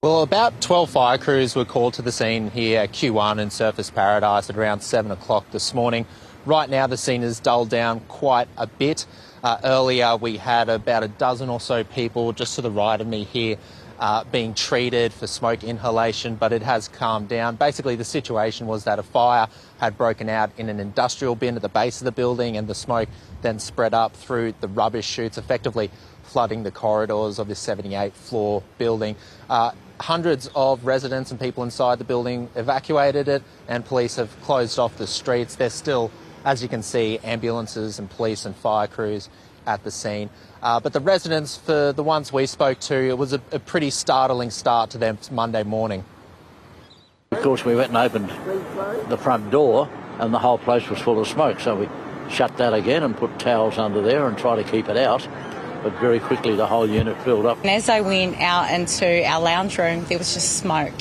Well, about 12 fire crews were called to the scene here at Q1 in Surfers Paradise at around 7 o'clock this morning. Right now the scene is dulled down quite a bit. Earlier we had about a dozen or so people just to the right of me here being treated for smoke inhalation, but it has calmed down. Basically the situation was that a fire had broken out in an industrial bin at the base of the building, and the smoke then spread up through the rubbish chutes, effectively flooding the corridors of this 78th floor building. Hundreds of residents and people inside the building evacuated it, and police have closed off the streets. There's still, as you can see, ambulances and police and fire crews at the scene. But the residents, for the ones we spoke to, it was a pretty startling start to their Monday morning. Of course, we went and opened the front door and the whole place was full of smoke, so we shut that again and put towels under there and tried to keep it out. But very quickly the whole unit filled up. And as I went out into our lounge room, there was just smoke.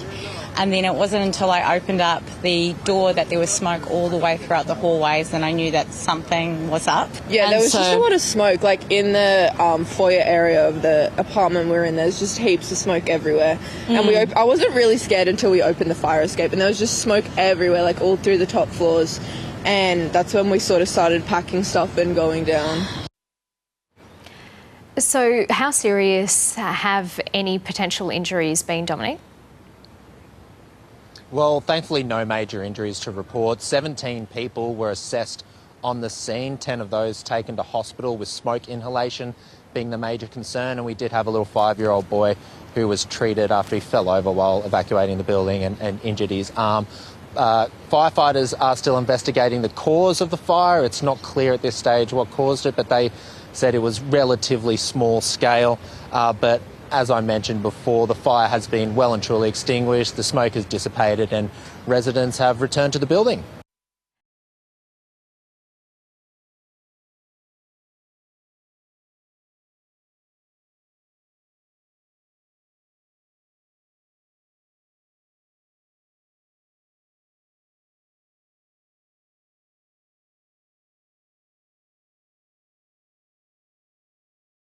And then it wasn't until I opened up the door that there was smoke all the way throughout the hallways, and I knew that something was up. Yeah, and there was just a lot of smoke, like in the foyer area of the apartment we're in. There's just heaps of smoke everywhere. And I wasn't really scared until we opened the fire escape, and there was just smoke everywhere, like all through the top floors. And that's when we sort of started packing stuff and going down. So how serious have any potential injuries been, Dominic? Well, thankfully no major injuries to report. 17 people were assessed on the scene, 10 of those taken to hospital with smoke inhalation being the major concern, and we did have a little 5-year-old boy who was treated after he fell over while evacuating the building and injured his arm. Firefighters are still investigating the cause of the fire. It's not clear at this stage what caused it, but they said it was relatively small scale. But as I mentioned before, the fire has been well and truly extinguished, the smoke has dissipated, and residents have returned to the building.